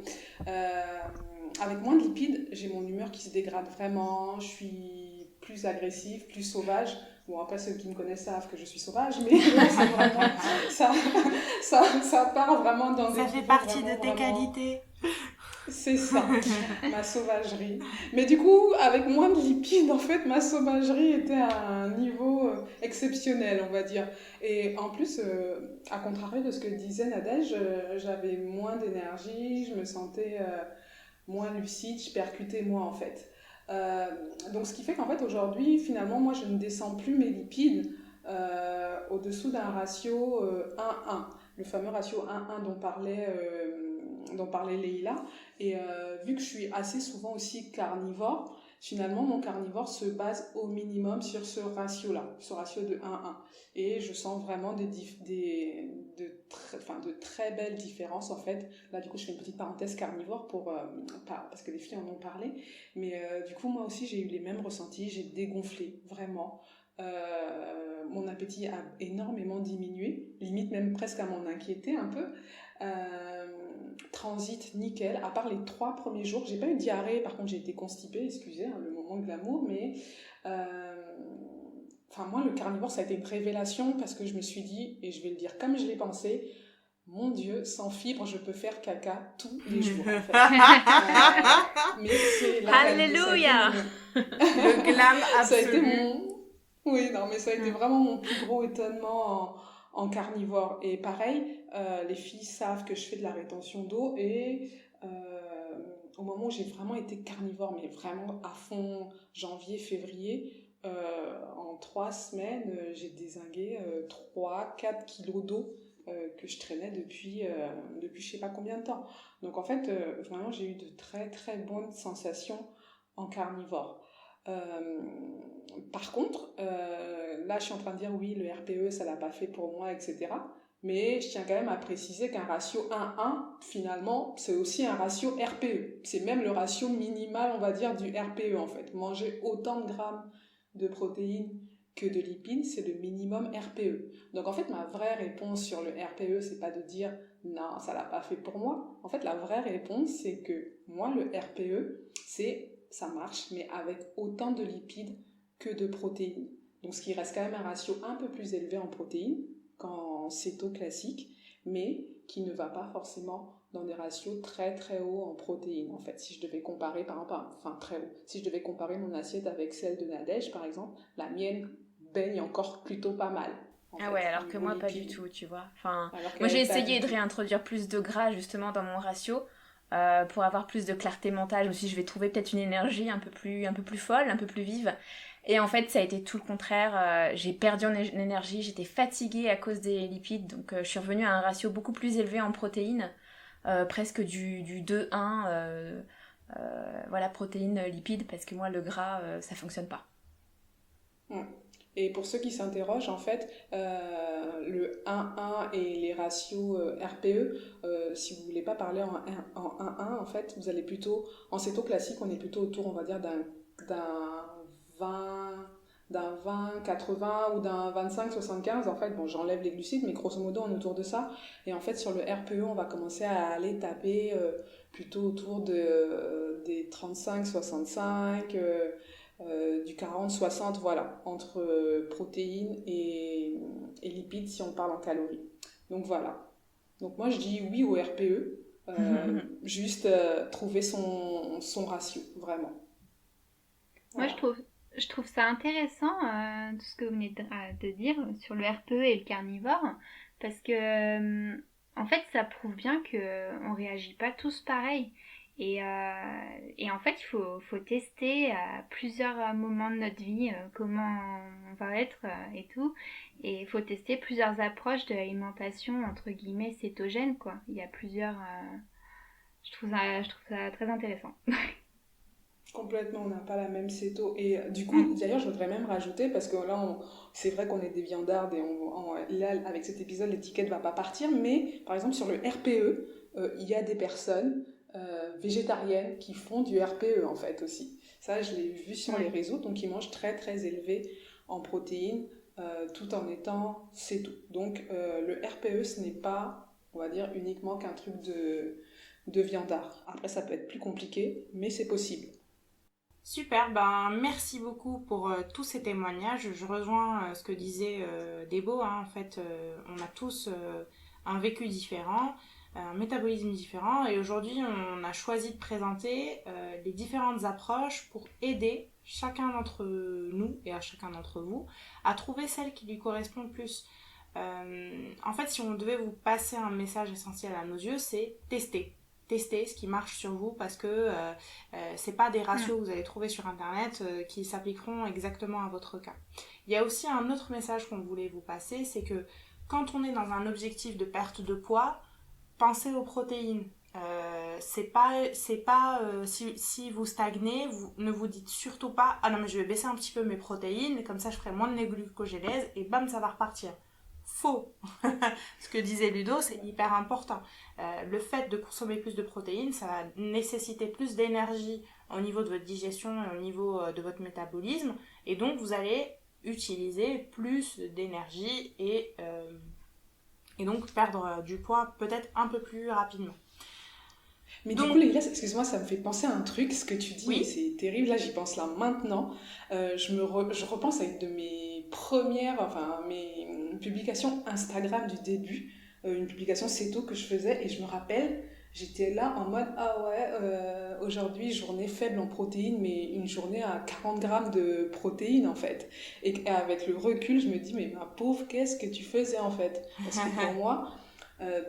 Avec moins de lipides, j'ai mon humeur qui se dégrade vraiment. Je suis plus agressive, plus sauvage. Bon, après, ceux qui me connaissent savent que je suis sauvage, mais là, c'est vraiment... ça part vraiment dans des... Ça fait partie de tes qualités. C'est ça, ma sauvagerie. Mais du coup, avec moins de lipides, en fait, ma sauvagerie était à un niveau exceptionnel, on va dire. Et en plus, à contrario de ce que disait Nadège, j'avais moins d'énergie, je me sentais moins lucide, je percutais moins, en fait. Donc, ce qui fait qu'en fait, aujourd'hui, finalement, moi, je ne descends plus mes lipides au-dessous d'un ratio 1-1. Le fameux ratio 1-1 dont parlait dont parlait Leïla. Et vu que je suis assez souvent aussi carnivore, finalement, mon carnivore se base au minimum sur ce ratio-là, ce ratio de 1-1. Et je sens vraiment de très belles différences, en fait. Là, du coup, je fais une petite parenthèse carnivore parce que les filles en ont parlé. Mais du coup, moi aussi, j'ai eu les mêmes ressentis. J'ai dégonflé, vraiment. Mon appétit a énormément diminué, limite même presque à m'en inquiéter un peu. Transit nickel, à part les 3 premiers jours, j'ai pas eu de diarrhée, par contre j'ai été constipée, excusez, le moment de l'amour, mais moi le carnivore ça a été une révélation parce que je me suis dit, et je vais le dire comme je l'ai pensé, mon Dieu, sans fibres, je peux faire caca tous les jours. En fait. Mais c'est la Alléluia. Le glam absolu. Oui, non, mais ça a été vraiment mon plus gros étonnement en carnivore. Et pareil, les filles savent que je fais de la rétention d'eau et au moment où j'ai vraiment été carnivore, mais vraiment à fond, janvier, février, en 3 semaines, j'ai dézingué 3-4 kilos d'eau que je traînais depuis je sais pas combien de temps. Donc en fait, vraiment, j'ai eu de très très bonnes sensations en carnivore. Par contre, là je suis en train de dire oui, le RPE ça l'a pas fait pour moi, etc. Mais je tiens quand même à préciser qu'un ratio 1-1, finalement, c'est aussi un ratio RPE. C'est même le ratio minimal, on va dire, du RPE en fait. Manger autant de grammes de protéines que de lipides, c'est le minimum RPE. Donc en fait, ma vraie réponse sur le RPE, c'est pas de dire non, ça l'a pas fait pour moi. En fait, la vraie réponse, c'est que moi, le RPE, ça marche, mais avec autant de lipides que de protéines. Donc ce qui reste quand même un ratio un peu plus élevé en protéines qu'en céto classique, mais qui ne va pas forcément dans des ratios très très hauts en protéines. En fait, si je devais comparer, très haut, si je devais comparer mon assiette avec celle de Nadège, par exemple, la mienne baigne encore plutôt pas mal. Ouais, alors que moi, pas du tout, tu vois. Moi, j'ai essayé de réintroduire plus de gras, justement, dans mon ratio, pour avoir plus de clarté mentale. Je me suis dit, je vais trouver peut-être une énergie un peu plus folle, un peu plus vive. Et en fait, ça a été tout le contraire. J'ai perdu en énergie, j'étais fatiguée à cause des lipides. Donc, je suis revenue à un ratio beaucoup plus élevé en protéines, presque du 2-1. Voilà, protéines, lipides, parce que moi, le gras, ça fonctionne pas. Et pour ceux qui s'interrogent, en fait, le 1-1 et les ratios RPE, si vous voulez pas parler en 1-1, en fait, vous allez plutôt, en céto classique, on est plutôt autour, on va dire, d'un 20-80 ou d'un 25-75. En fait, bon, j'enlève les glucides, mais grosso modo, on est autour de ça. Et en fait, sur le RPE, on va commencer à aller taper plutôt autour des 35-65, du 40-60, voilà, entre protéines et lipides si on parle en calories. Donc voilà. Donc moi je dis oui au RPE, juste trouver son ratio, vraiment. Voilà. Moi je trouve ça intéressant tout ce que vous venez de dire sur le RPE et le carnivore, parce que en fait ça prouve bien qu'on réagit pas tous pareil. Et en fait, il faut tester à plusieurs moments de notre vie comment on va être et tout. Et il faut tester plusieurs approches de l'alimentation, entre guillemets, cétogène, quoi. Il y a plusieurs... je trouve ça très intéressant. Complètement, on n'a pas la même céto. Et du coup, d'ailleurs, je voudrais même rajouter, parce que là, c'est vrai qu'on est des viandardes et là, avec cet épisode, l'étiquette ne va pas partir. Mais, par exemple, sur le RPE, il y a des personnes... végétariennes qui font du RPE en fait aussi. Ça, je l'ai vu sur les réseaux, donc ils mangent très très élevé en protéines tout en étant céto. Donc le RPE, ce n'est pas, on va dire, uniquement qu'un truc de viandard. Après, ça peut être plus compliqué, mais c'est possible. Super, merci beaucoup pour tous ces témoignages. Je rejoins ce que disait Debo, hein. En fait, on a tous un vécu différent, un métabolisme différent, et aujourd'hui on a choisi de présenter les différentes approches pour aider chacun d'entre nous et à chacun d'entre vous à trouver celle qui lui correspond le plus. En fait, si on devait vous passer un message essentiel à nos yeux, c'est tester ce qui marche sur vous, parce que c'est pas des ratios que vous allez trouver sur internet qui s'appliqueront exactement à votre cas. Il y a aussi un autre message qu'on voulait vous passer, c'est que quand on est dans un objectif de perte de poids, pensez aux protéines. si vous stagnez, ne vous dites surtout pas ah non mais je vais baisser un petit peu mes protéines, comme ça je ferai moins de glucogénèse et bam ça va repartir. Faux. Ce que disait Ludo, c'est hyper important. Le fait de consommer plus de protéines, ça va nécessiter plus d'énergie au niveau de votre digestion et au niveau de votre métabolisme, et donc vous allez utiliser plus d'énergie et donc perdre du poids peut-être un peu plus rapidement. Mais donc, du coup, Leïla, excuse-moi, ça me fait penser à un truc, ce que tu dis, oui. et c'est terrible, là j'y pense là maintenant. Je repense à une de mes mes publications Instagram du début, une publication Céto que je faisais, et je me rappelle, j'étais là en mode, ah ouais, aujourd'hui journée faible en protéines, mais une journée à 40 grammes de protéines en fait. Et avec le recul, je me dis, mais ma pauvre, qu'est-ce que tu faisais en fait? Parce que pour moi,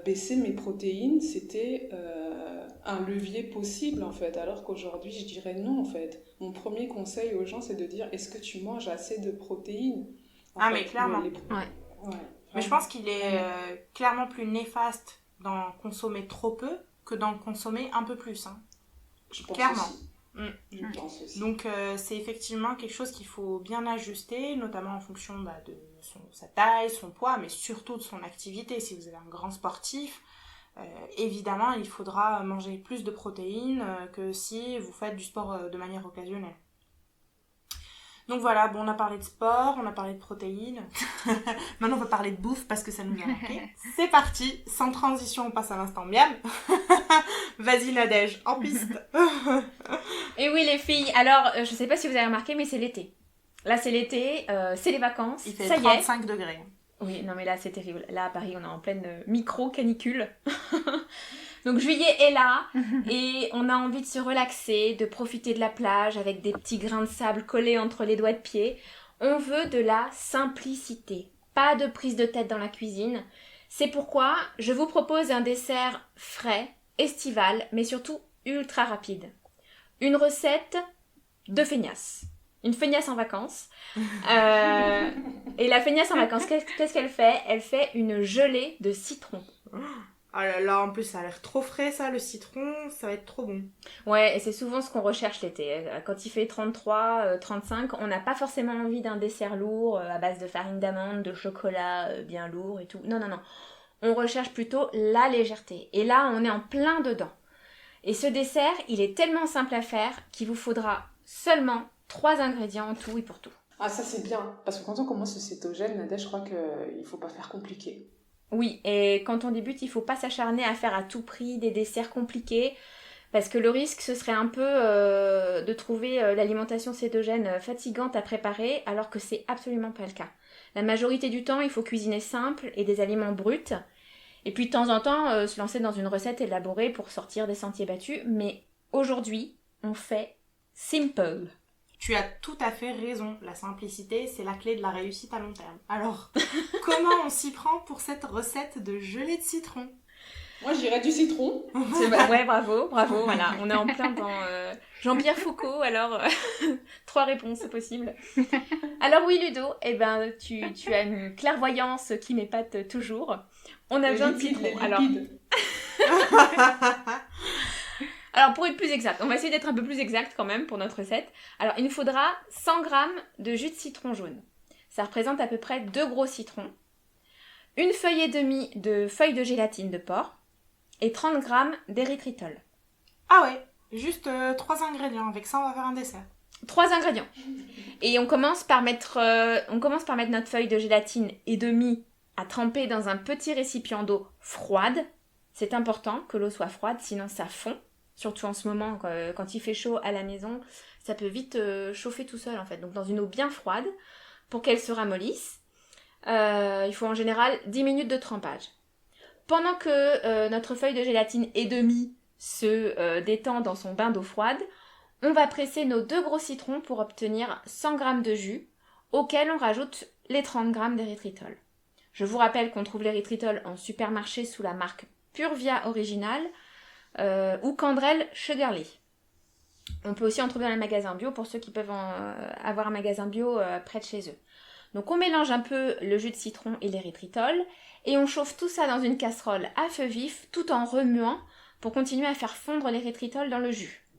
baisser mes protéines, c'était un levier possible en fait, alors qu'aujourd'hui je dirais non en fait. Mon premier conseil aux gens, c'est de dire est-ce que tu manges assez de protéines mais clairement. Ouais. Mais je pense qu'il est clairement plus néfaste d'en consommer trop peu que d'en consommer un peu plus. Hein. Je pense clairement. Aussi. Je pense aussi. Donc c'est effectivement quelque chose qu'il faut bien ajuster, notamment en fonction de sa taille, son poids, mais surtout de son activité. Si vous êtes un grand sportif, évidemment il faudra manger plus de protéines que si vous faites du sport de manière occasionnelle. Donc voilà, bon, on a parlé de sport, on a parlé de protéines. Maintenant on va parler de bouffe parce que ça nous a manqué. C'est parti, sans transition, on passe à l'instant miam. Vas-y Nadège, en piste. Et oui les filles, alors je sais pas si vous avez remarqué, mais c'est l'été. Là c'est l'été, c'est les vacances. Il fait ça 35 degrés. Oui, non mais là c'est terrible. Là à Paris on est en pleine micro-canicule. Donc juillet est là et on a envie de se relaxer, de profiter de la plage avec des petits grains de sable collés entre les doigts de pied. On veut de la simplicité, pas de prise de tête dans la cuisine. C'est pourquoi je vous propose un dessert frais, estival, mais surtout ultra rapide. Une recette de feignasse. Une feignasse en vacances. Et la feignasse en vacances, qu'est-ce qu'elle fait? Elle fait une gelée de citron. Oh là là, en plus ça a l'air trop frais ça, le citron, ça va être trop bon. Ouais, et c'est souvent ce qu'on recherche l'été. Quand il fait 33, 35, on n'a pas forcément envie d'un dessert lourd à base de farine d'amande, de chocolat bien lourd et tout. Non. On recherche plutôt la légèreté. Et là, on est en plein dedans. Et ce dessert, il est tellement simple à faire qu'il vous faudra seulement 3 ingrédients en tout et pour tout. Ah ça c'est bien, parce que quand on commence ce cétogène, Nadège, je crois qu'il ne faut pas faire compliqué. Oui, et quand on débute, il ne faut pas s'acharner à faire à tout prix des desserts compliqués, parce que le risque, ce serait un peu de trouver l'alimentation cétogène fatigante à préparer, alors que c'est absolument pas le cas. La majorité du temps, il faut cuisiner simple et des aliments bruts, et puis de temps en temps, se lancer dans une recette élaborée pour sortir des sentiers battus, mais aujourd'hui, on fait simple. Tu as tout à fait raison, la simplicité, c'est la clé de la réussite à long terme. Alors, comment on s'y prend pour cette recette de gelée de citron? Moi, je dirais du citron. Ouais, bravo, voilà. On est en plein dans Jean-Pierre Foucault, alors 3 réponses possibles. Alors oui, Ludo, tu as une clairvoyance qui m'épate toujours. On a besoin de citron. Alors, pour être plus exact, on va essayer d'être un peu plus exact quand même pour notre recette. Alors, il nous faudra 100 g de jus de citron jaune. Ça représente à peu près 2 gros citrons. Une feuille et demie de feuilles de gélatine de porc et 30 g d'érythritol. Ah ouais, juste 3 ingrédients. Avec ça, on va faire un dessert. 3 ingrédients. Et on commence par mettre notre feuille de gélatine et demie à tremper dans un petit récipient d'eau froide. C'est important que l'eau soit froide, sinon ça fond. Surtout en ce moment, quand il fait chaud à la maison, ça peut vite chauffer tout seul en fait. Donc dans une eau bien froide, pour qu'elle se ramollisse, il faut en général 10 minutes de trempage. Pendant que notre feuille de gélatine et demie se détend dans son bain d'eau froide, on va presser nos 2 gros citrons pour obtenir 100 g de jus, auquel on rajoute les 30 g d'érythritol. Je vous rappelle qu'on trouve l'érythritol en supermarché sous la marque Purvia Original, ou Candrel Sugarly. On peut aussi en trouver dans les magasins bio pour ceux qui peuvent avoir un magasin bio près de chez eux. Donc on mélange un peu le jus de citron et l'érythritol et on chauffe tout ça dans une casserole à feu vif tout en remuant pour continuer à faire fondre l'érythritol dans le jus.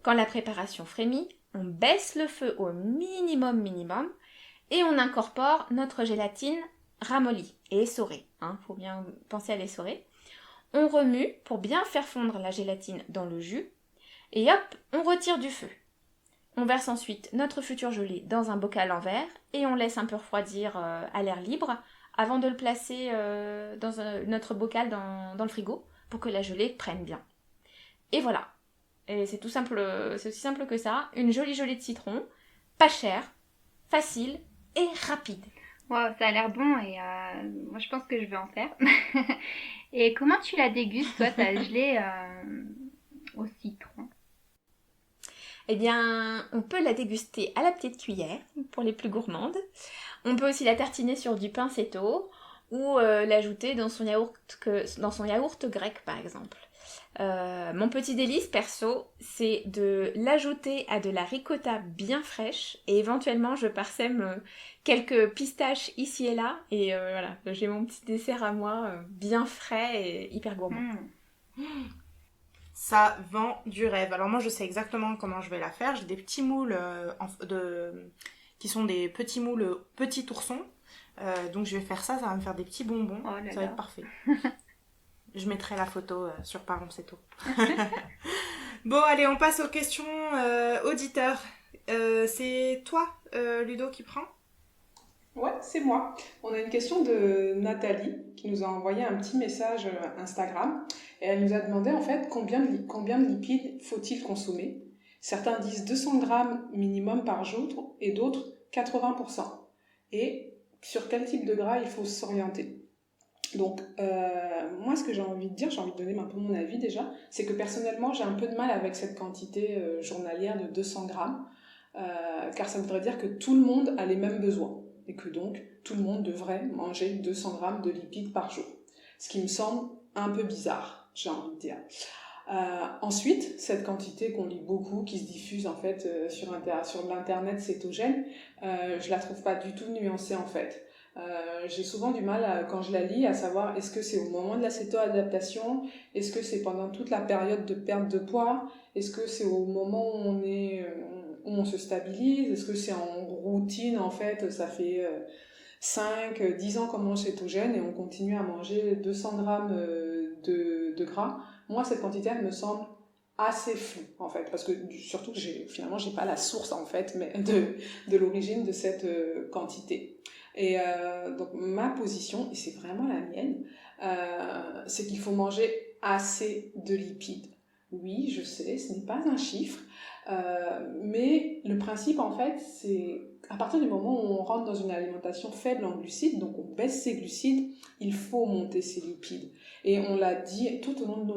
Quand la préparation frémit, on baisse le feu au minimum et on incorpore notre gélatine ramollie et essorée. Faut bien penser à l'essorer. On remue pour bien faire fondre la gélatine dans le jus et hop, on retire du feu. On verse ensuite notre futur gelé dans un bocal en verre et on laisse un peu refroidir à l'air libre avant de le placer dans notre bocal dans le frigo pour que la gelée prenne bien. Et voilà. Et c'est aussi simple que ça. Une jolie gelée de citron, pas chère, facile et rapide. Wow, ça a l'air bon et moi je pense que je vais en faire. Et comment tu la dégustes, toi, ta gelée au citron? Eh bien, on peut la déguster à la petite cuillère, pour les plus gourmandes. On peut aussi la tartiner sur du pain céto ou l'ajouter dans son yaourt grec, par exemple. Mon petit délice, perso, c'est de l'ajouter à de la ricotta bien fraîche et éventuellement, je parsème quelques pistaches ici et là. Et voilà, j'ai mon petit dessert à moi, bien frais et hyper gourmand. Ça vend du rêve. Alors moi je sais exactement comment je vais la faire. J'ai des petits moules qui sont des petits moules petits oursons. Donc je vais faire ça va me faire des petits bonbons. Oh là ça va là. être parfait. Je mettrai la photo sur Parlons Céto. Bon allez, on passe aux questions auditeurs. C'est toi Ludo qui prend? Ouais, c'est moi. On a une question de Nathalie qui nous a envoyé un petit message Instagram et elle nous a demandé en fait combien de lipides faut-il consommer. Certains disent 200 grammes minimum par jour et d'autres 80%. Et sur quel type de gras il faut s'orienter. Donc, moi, ce que j'ai envie de dire, j'ai envie de donner un peu mon avis déjà, c'est que personnellement, j'ai un peu de mal avec cette quantité journalière de 200 grammes, car ça voudrait dire que tout le monde a les mêmes besoins, et que donc, tout le monde devrait manger 200 grammes de lipides par jour. Ce qui me semble un peu bizarre, j'ai envie de dire. Ensuite, cette quantité qu'on lit beaucoup, qui se diffuse en fait sur l'internet cétogène, je la trouve pas du tout nuancée en fait. J'ai souvent du mal quand je la lis à savoir est-ce que c'est au moment de la céto-adaptation, est-ce que c'est pendant toute la période de perte de poids, est-ce que c'est au moment où on se stabilise, est-ce que c'est en routine en fait, ça fait 5-10 ans qu'on mange cétogène et on continue à manger 200 grammes de gras. Moi cette quantité elle me semble assez floue en fait, parce que surtout que j'ai pas la source en fait mais de l'origine de cette quantité. Et donc ma position, et c'est vraiment la mienne, c'est qu'il faut manger assez de lipides. Oui, je sais, ce n'est pas un chiffre, mais le principe en fait, c'est à partir du moment où on rentre dans une alimentation faible en glucides, donc on baisse ses glucides, il faut monter ses lipides. Et on l'a dit tout au long de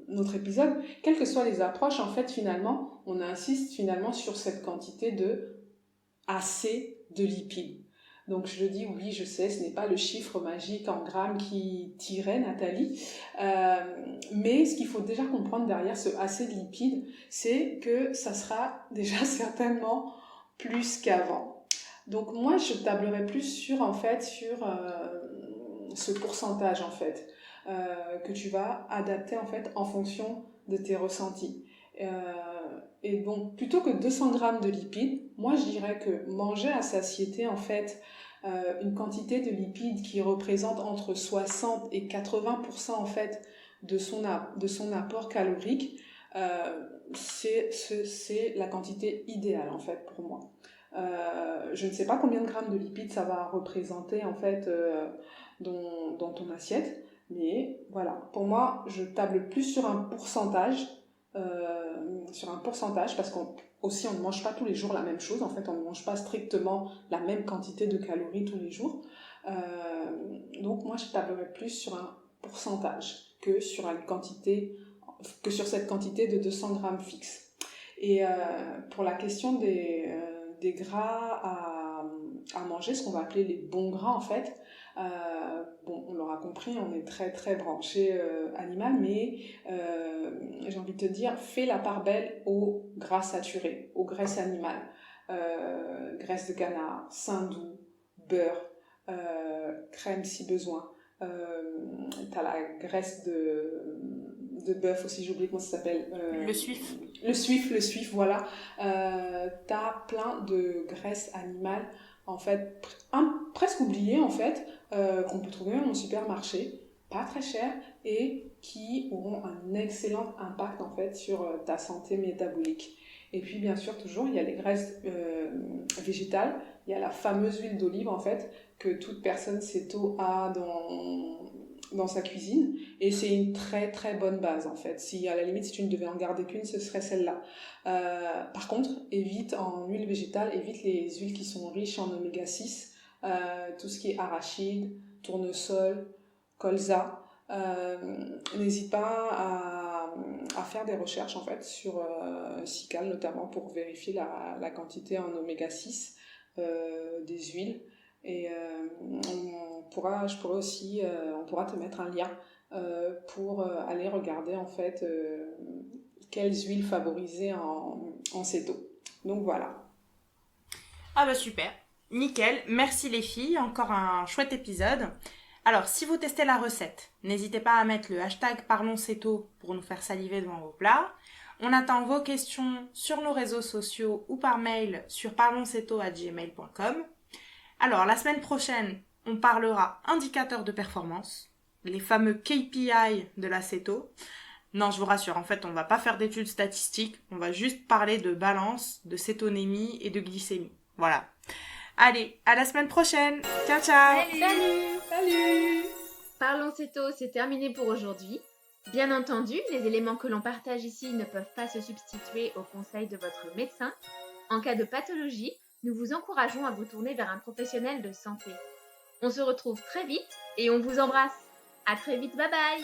notre épisode, quelles que soient les approches, en fait, finalement, on insiste finalement sur cette quantité de assez de lipides. Donc je le dis, oui, je sais, ce n'est pas le chiffre magique en grammes qui tirait Nathalie, mais ce qu'il faut déjà comprendre derrière ce assez de lipides, c'est que ça sera déjà certainement plus qu'avant. Donc moi, je tablerai plus sur ce pourcentage en fait, que tu vas adapter en fait en fonction de tes ressentis. Et donc, plutôt que 200 grammes de lipides, moi je dirais que manger à satiété, en fait, une quantité de lipides qui représente entre 60 et 80% en fait de son apport calorique, c'est la quantité idéale en fait pour moi. Je ne sais pas combien de grammes de lipides ça va représenter en fait dans ton assiette, mais voilà, pour moi je table plus sur un pourcentage. Parce qu'aussi on ne mange pas tous les jours la même chose, en fait on ne mange pas strictement la même quantité de calories tous les jours, donc moi je tablerais plus sur un pourcentage que sur cette quantité de 200 grammes fixe. Et pour la question des gras à manger, ce qu'on va appeler les bons gras en fait, on l'aura compris, on est très très branché animal, mais j'ai envie de te dire, fais la part belle aux gras saturés, aux graisses animales, graisse de canard, saindoux, beurre, crème si besoin, t'as la graisse de bœuf aussi, j'ai oublié comment ça s'appelle. Le suif. Le suif, voilà. T'as plein de graisses animales, en fait, presque oubliées, en fait, qu'on peut trouver même au supermarché, pas très cher, et qui auront un excellent impact, en fait, sur ta santé métabolique. Et puis, bien sûr, toujours, il y a les graisses végétales. Il y a la fameuse huile d'olive, en fait, que toute personne céto a dans sa cuisine. Et c'est une très, très bonne base, en fait. Si, à la limite, si tu ne devais en garder qu'une, ce serait celle-là. Par contre, évite en huile végétale, évite les huiles qui sont riches en oméga 6. Tout ce qui est arachide, tournesol, colza. N'hésite pas à faire des recherches en fait sur Cical notamment pour vérifier la quantité en oméga 6 des huiles et on pourra te mettre un lien pour aller regarder en fait quelles huiles favoriser en céto. Donc voilà. Ah bah super, nickel, merci les filles, encore un chouette épisode. Alors, si vous testez la recette, n'hésitez pas à mettre le hashtag #ParlonsCéto pour nous faire saliver devant vos plats. On attend vos questions sur nos réseaux sociaux ou par mail sur parlonsceto@gmail.com. Alors, la semaine prochaine, on parlera indicateurs de performance, les fameux KPI de la céto. Non, je vous rassure, en fait, on va pas faire d'études statistiques, on va juste parler de balance, de cétonémie et de glycémie. Voilà. Allez, à la semaine prochaine. Ciao, ciao. Salut. Parlons Céto, c'est terminé pour aujourd'hui. Bien entendu, les éléments que l'on partage ici ne peuvent pas se substituer aux conseils de votre médecin. En cas de pathologie, nous vous encourageons à vous tourner vers un professionnel de santé. On se retrouve très vite et on vous embrasse. À très vite, bye bye.